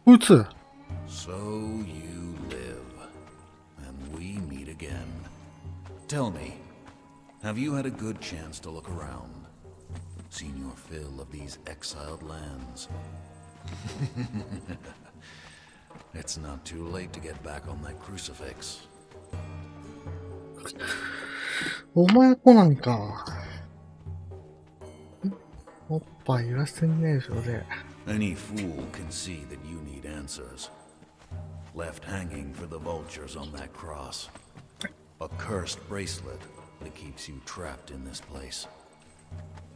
撃つ。 So you live, and we meet again. Tell me, have you had a good chance to look around? Seen your fill of these exiled lands? It's not too late to get back on that crucifix. お前コナンか。おっぱい揺らしてんねえでしょで。Any fool can see that you need answers. Left hanging for the vultures on that cross. A cursed bracelet that keeps you trapped in this place.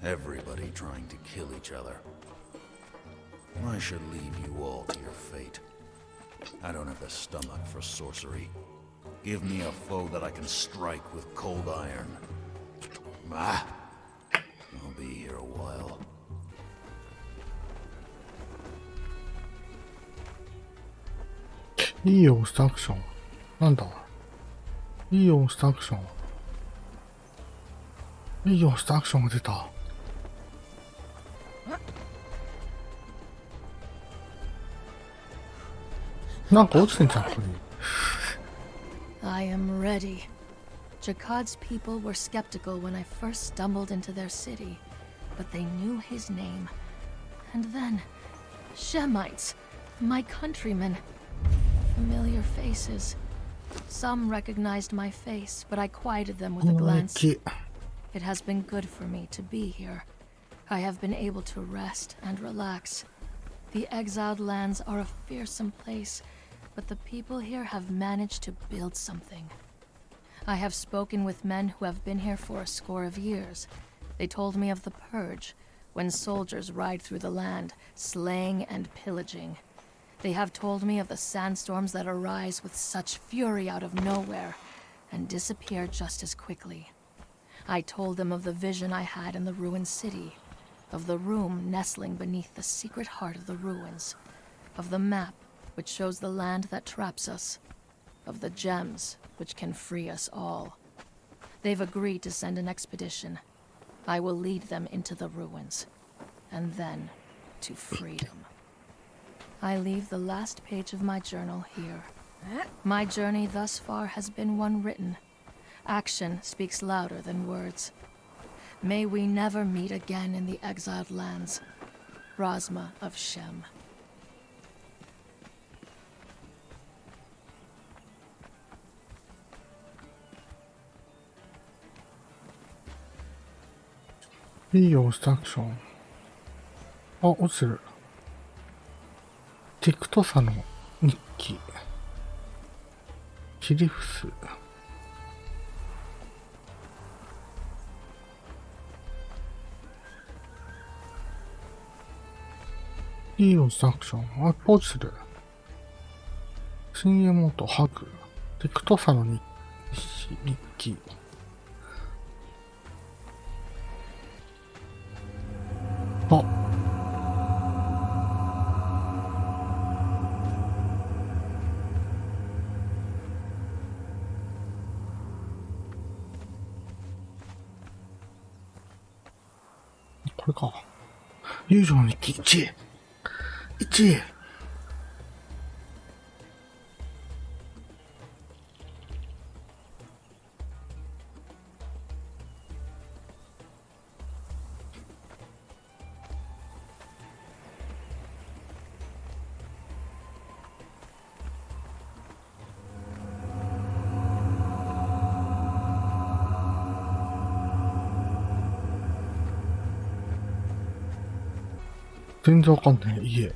Everybody trying to kill each other. I should leave you all to your fate. I don't have the stomach for sorcery. Give me a foe that I can strike with cold iron. Ah, I'll be here a while. いいよ、押したアクション。なんだいいよ、押したアクション。いいよ、押したアクションが出た。なんか落ちてんじゃん、ここに。I am ready. Jakad's people were skeptical when I first stumbled into their city, but they knew his name. And then, Shemites, my countrymen. Familiar faces. Some recognized my face, but I quieted them with a glance. It has been good for me to be here. I have been able to rest and relax. The exiled lands are a fearsome place, but the people here have managed to build something. I have spoken with men who have been here for a score of years. They told me of the Purge, when soldiers ride through the land, slaying and pillaging. They have told me of the sandstorms that arise with such fury out of nowhere, and disappear just as quickly. I told them of the vision I had in the ruined city, of the room nestling beneath the secret heart of the ruins, of the map which shows the land that traps us, of the gems which can free us all. They've agreed to send an expedition. I will lead them into the ruins, and then to freedom. I leave the last page of my journal here. My journey thus far has been one written. Action speaks louder than words. May we never meet again in the exiled lands. Rosma of Shem. いいよ、押したアクション。あ、落ちてる。ティクトサの日記。切り伏す。いいよ、押したアクション。あ、落ちてる。新エモート、ハグ。ティクトサの日記。あ、これか。友情の日記1。1。全然わかんない。家。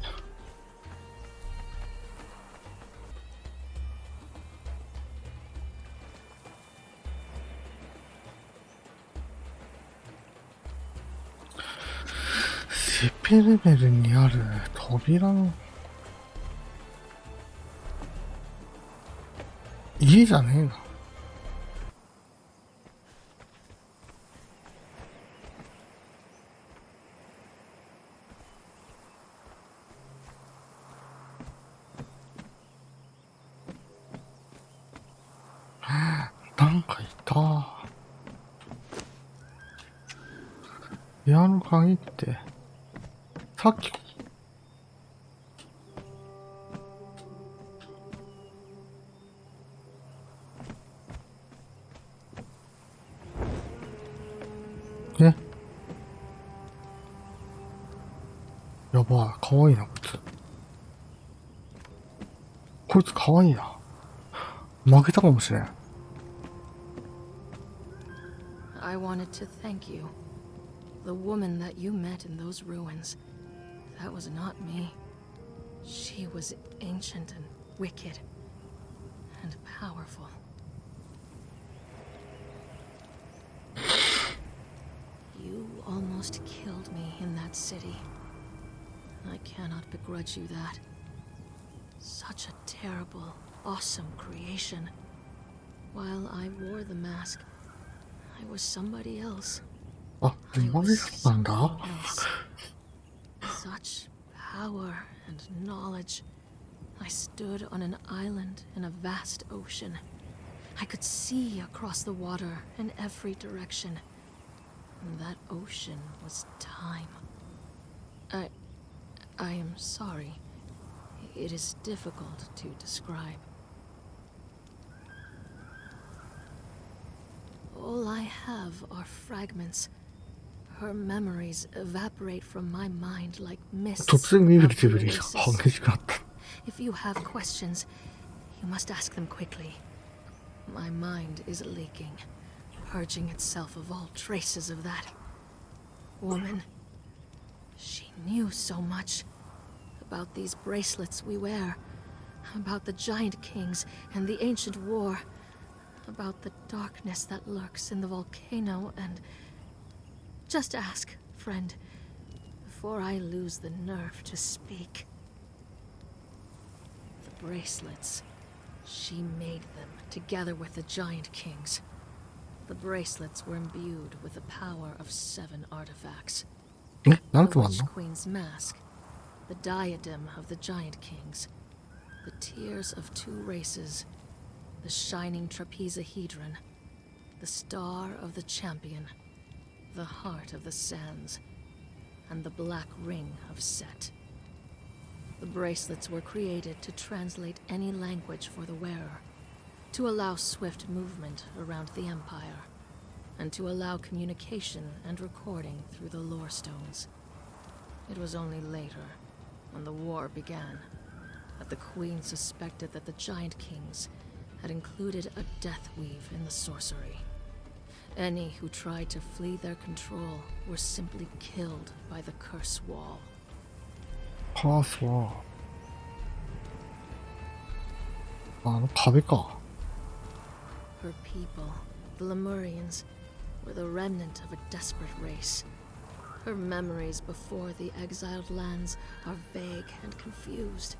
セペレベルにある扉の家じゃねえな。なんかいた。部屋の鍵って、さっき、やばい、かわいいな、こいつ。こいつかわいいな。負けたかもしれん。I wanted to thank you. The woman that you met in those ruins. That was not me. She was ancient and wicked. And powerful. You almost killed me in that city. I cannot begrudge you that. Such a terrible, awesome creation. While I wore the mask, I was somebody else. あ、今でしたんだ。 Such power and knowledge. I stood on an island in a vast ocean. I could see across the water in every direction. And that ocean was time. I am sorry. It is difficult to describe. All I have are fragments. Her memories evaporate from my mind like mist. 突然身振り手振りが激しくなった。If you have questions, you must ask them quickly. My mind is leaking, purging itself of all traces of that woman. She knew so much about these bracelets we wear, about the giant kings and the ancient war, about the darkness that lurks in the volcano, and just ask, friend, before I lose the nerve to speak. The bracelets, she made them together with the giant kings. The bracelets were imbued with the power of 7 artifacts. え、なん The とあん Witch の？ Queen's mask, the diadem of the giant kings, the tears of 2 races, the shining trapezahedron, the star of the champion, the heart of the sands, and the black ring of Set. The bracelets were created to translate any language for the wearer, to allow swift movement around the Empire, and to allow communication and recording through the lore stones. It was only later, when the war began, that the Queen suspected that the Giant Kings had included a death weave in the sorcery. Any who tried to flee their control were simply killed by the curse wall. カースは、あの壁か。Her people, the Lemurians, were the remnant of a desperate race. Her memories before the exiled lands are vague and confused.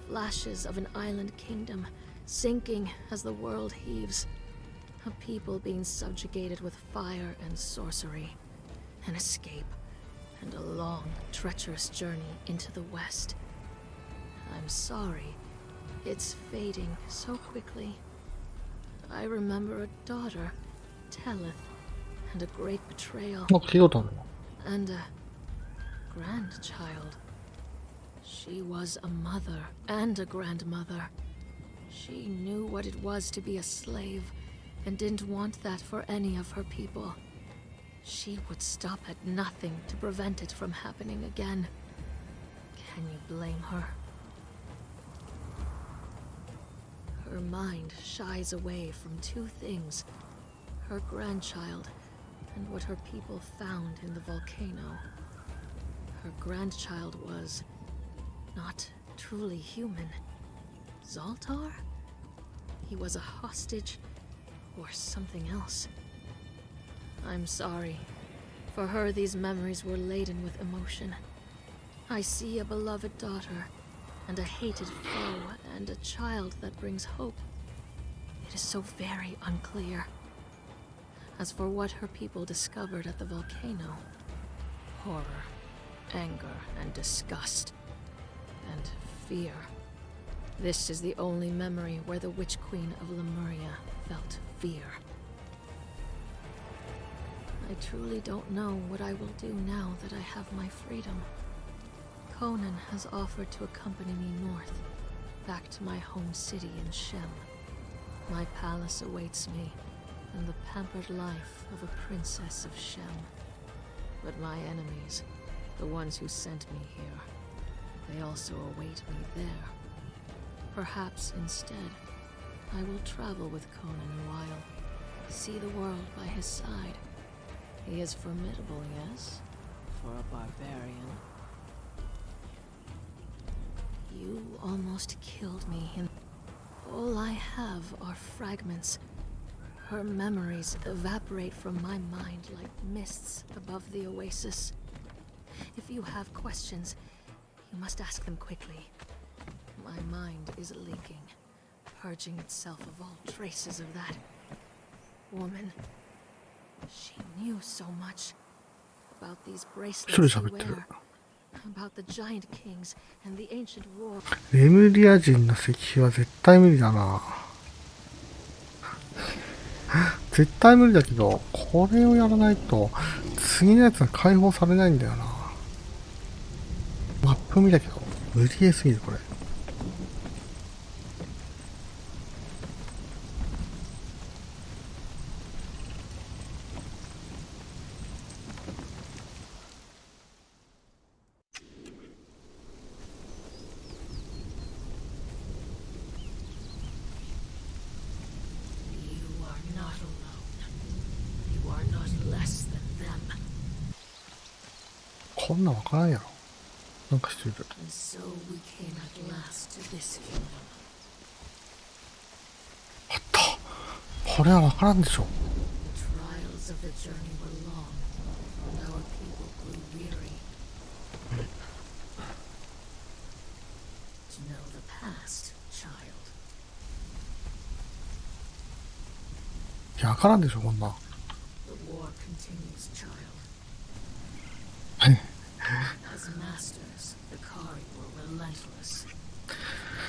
Flashes of an island kingdom sinking as the world heaves. A people being subjugated with fire and sorcery. An escape, and a long, treacherous journey into the west. I'm sorry. It's fading so quickly. I remember a daughter, Teleth, and a great betrayal, なんか聞いたことあるな。 and a grandchild. She was a mother and a grandmother. She knew what it was to be a slave, and didn't want that for any of her people. She would stop at nothing to prevent it from happening again. Can you blame her? Her mind shies away from 2 things: her grandchild and what her people found in the volcano. Her grandchild was not truly human. Zoltar? He was a hostage or something else. I'm sorry. For her, these memories were laden with emotion. I see a beloved daughter, and a hated foe, and a child that brings hope. It is so very unclear. As for what her people discovered at the volcano, horror, anger, and disgust, and fear. This is the only memory where the Witch Queen of Lemuria felt fear. I truly don't know what I will do now that I have my freedom. Conan has offered to accompany me north, back to my home city in Shem. My palace awaits me, and the pampered life of a princess of Shem. But my enemies, The ones who sent me here. They also await me there. Perhaps instead, I will travel with Conan a while. See the world by his side. He is formidable, yes? For a barbarian. You almost killed me in... All I have are fragments. Her memories evaporate from my mind like mists above the oasis. If you have questions, you must ask them quickly. My mind is leaking, purging itself of all traces of that woman. She knew so much about these bracelets you wear, about the giant kings and the ancient war. レムリア人の石碑は絶対無理だな。絶対無理だけど、これをやらないと次のやつが解放されないんだよな。マップ見だけど無理えすぎるこれ。こんなんわからんやろ。なんかしてる。あった。これはわからんでしょ。いや、わからんでしょ、こんなん。As masters, the Kari were relentless.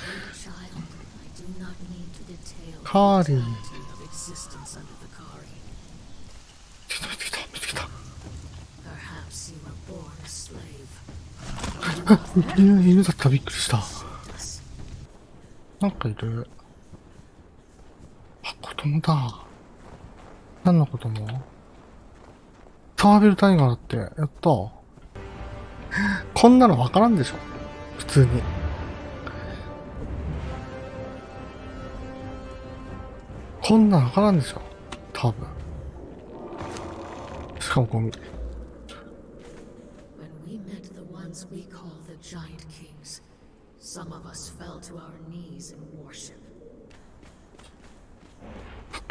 Little child, I do not need to detail the reality of existence under the Kari. Perhaps you were born a slave. 犬だったらびっくりした。なんかいる。あ、子供だ。何の子供？ターベルタイガーだって。やった。こんなのわからんでしょ普通に。こんなのわからんでしょ多分。しかもゴミ。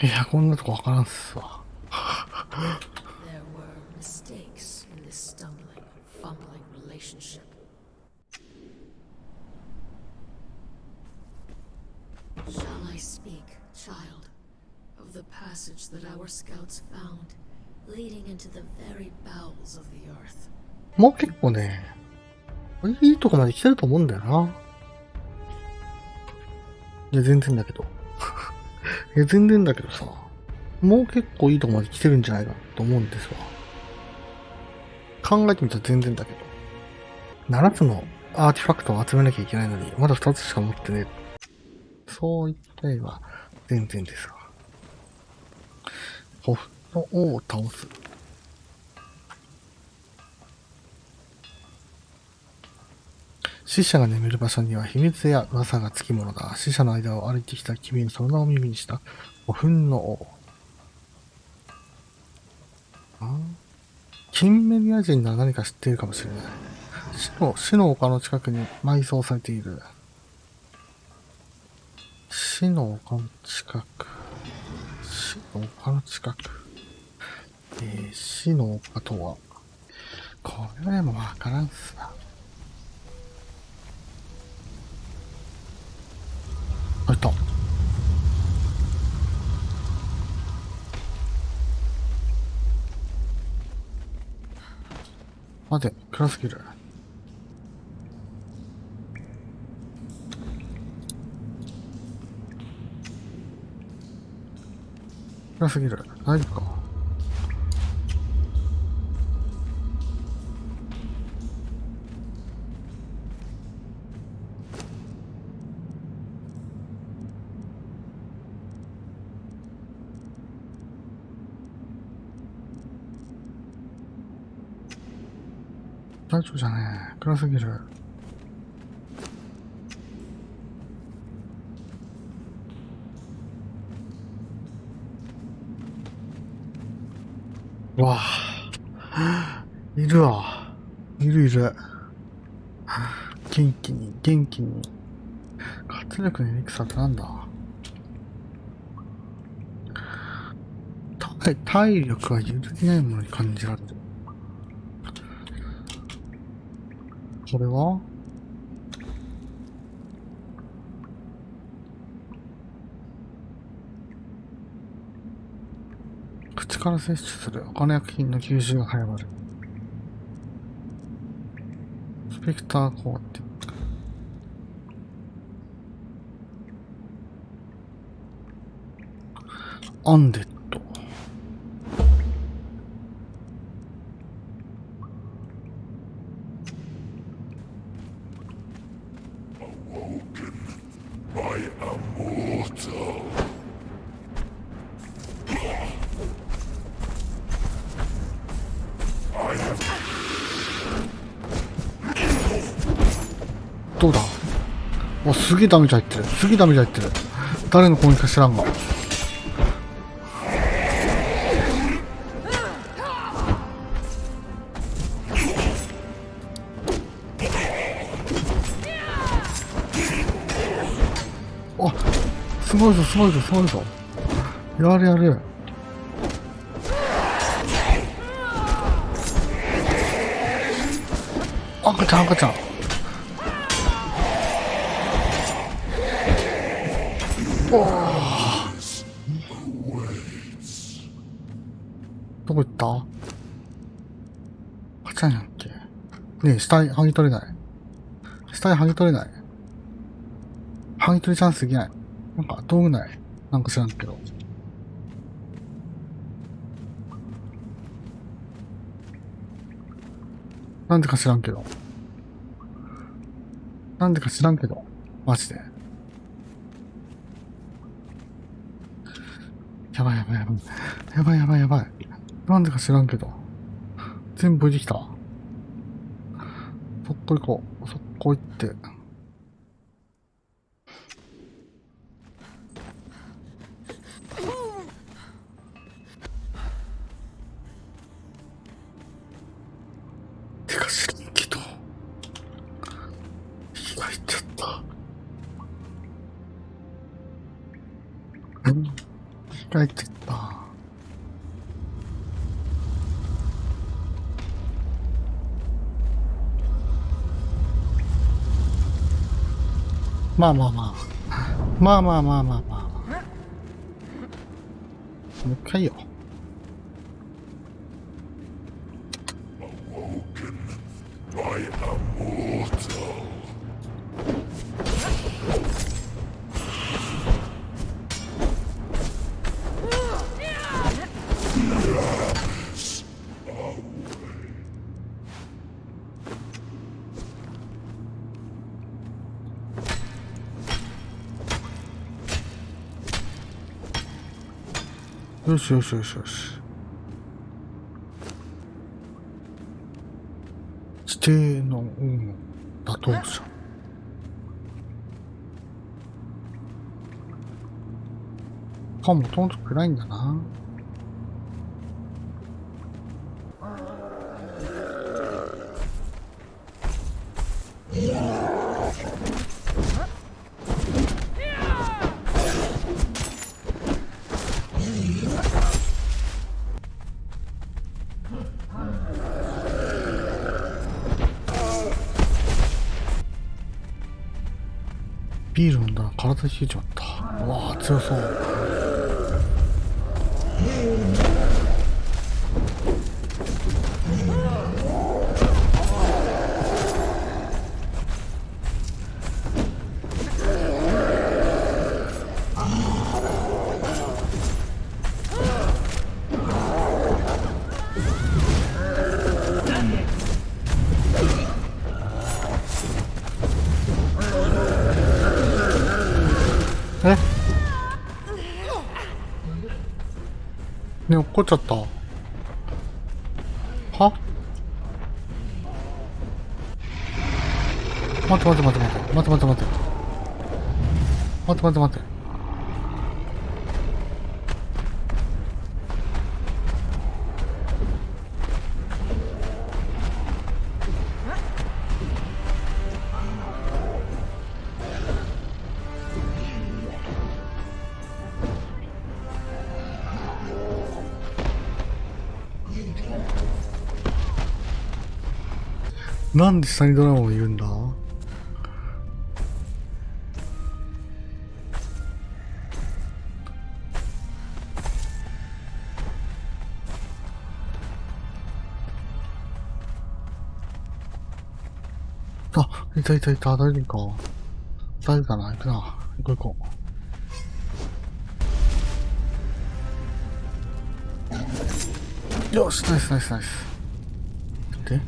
いや、こんなとこわからんっすわ。Shall I speak, child, of the passage that our scouts found, leading into the very bowels of the earth? もう結構ね、いいとこまで来てると思うんだよな。いや、全然だけど。いや、全然だけどさ、もう結構いいとこまで来てるんじゃないかと思うんですわ。考えてみたら全然だけど。7つのアーティファクトを集めなきゃいけないのに、まだ2つしか持ってねえ。そういった絵は全然ですわ。ホフの王を倒す。死者が眠る場所には秘密や噂がつきものだ。死者の間を歩いてきた君のその名を耳にした。ホフの王。キンメリア人なら何か知っているかもしれない。死の丘の近くに埋葬されている。死の丘の近く。死の丘の近く。死の丘とは。これはでもわからんっすな。あ、いた。待て、暗すぎる。暗すぎる。大丈夫か？大丈夫じゃねえ。暗すぎる。うわぁ。いるわ。いるいる。元気に、元気に。活力のエリクサーってなんだ？体力は揺るぎないものに感じられる。これは口から摂取する。他の薬品の吸収が早まる。スペクターコーティング。アンデッド。どうだ？お、すげえダメージ入ってる。すげえダメージ入ってる。誰の攻撃か知らんが。あ、すごいぞ、すごいぞ、すごいぞ。やるやる。赤ちゃん、赤ちゃん。おー。どこ行った？赤ちゃんやっけ？ねえ、死体剥ぎ取れない。死体剥ぎ取れない。剥ぎ取りチャンスできない。なんか道具ない。なんか知らんけど。なんでか知らんけど。なんでか知らんけど。マジで。やばいやばいやばい。やばいやばいやばい。なんでか知らんけど。全部できた。そっこ行こう。そっこ行って。てか知らんけど。火が入っちゃった。火が入っちゃった。まあまあまあ。まあまあまあまあまあ。もう一回よ。よしよしよしよし。指定の妥当者。もともと暗いんだな。ビール飲んだら体冷えちゃった。うわあ、強そう。え？ね、落っこっちゃった。は？待って待って待って待って待って待って待って待って待って待って。なんで下にドラゴンいるんだ？あ、いたいたいた、誰か。誰かな、行くな。行こう行こう。よし、ナイスナイスナイス。で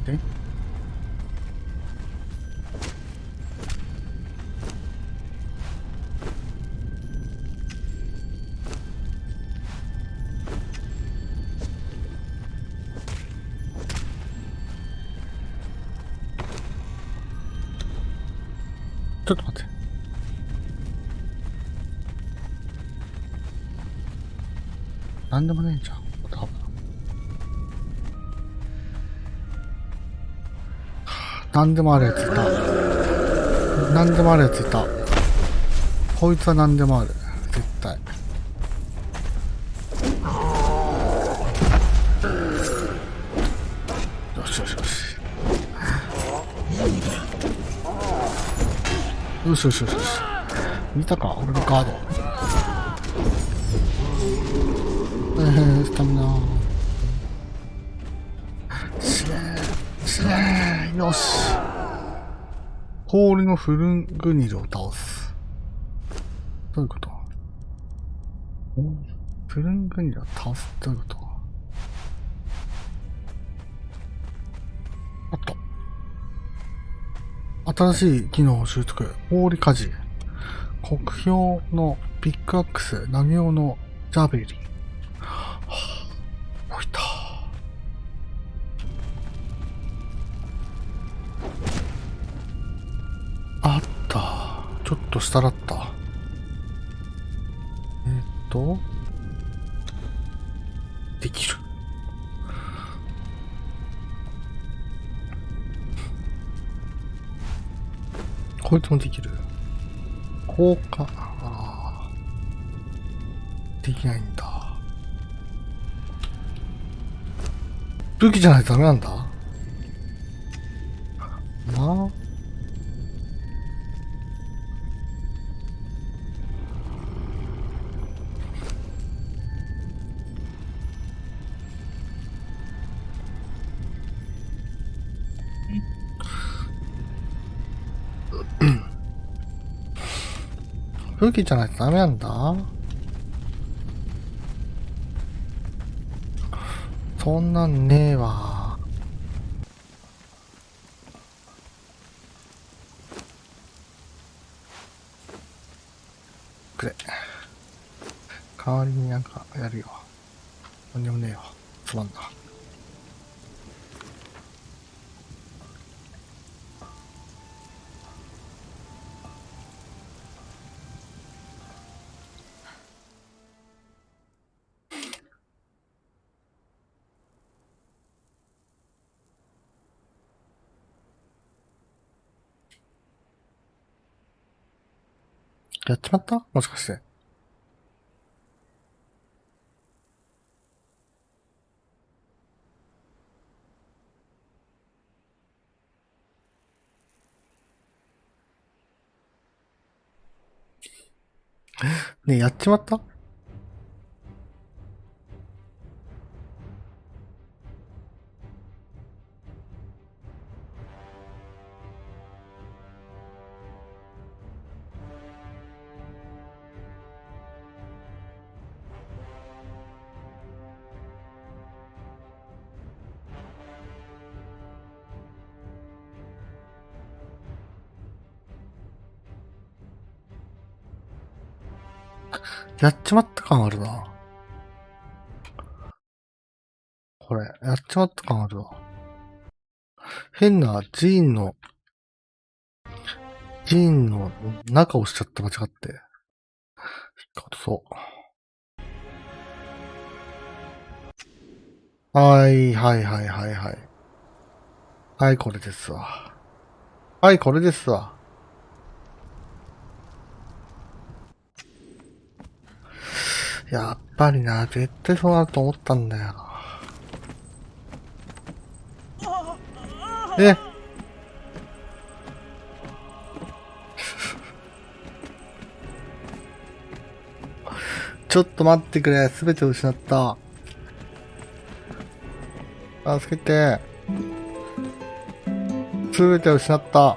でちょっと待って。なんでもねえじゃん。多分。なんでもあるやついた。なんでもあるやついた。こいつはなんでもある。絶対。よしよしよし。よしよしよしよし。見たか俺のガード。スタミナ。死ねー。死ねー。よし。氷のフルングニルを倒す。どういうこと？フルングニルを倒すってどういうこと？あった。新しい機能を習得。氷火事。黒氷のピックアックス。投げ用のジャベリン。置いた。あった。ちょっと下だった。できる。こいつもできる。効果、できないんだ。武器じゃないとダメなんだ。まあ。武器じゃないとダメなんだ。そんなんねえわ。くれ。代わりになんかやるよ。なんでもねえよ。つまんな。やっちまった？もしかして。ねえ、やっちまった？やっちまった感あるな。これ、やっちまった感あるわ。変なジーンの中を押しちゃった、間違って。そう。はい、はいはいはいはい。はい、これですわ。はい、これですわ。やっぱりな、絶対そうなると思ったんだよ。えちょっと待ってくれ。すべてを失った。助けて。すべてを失った。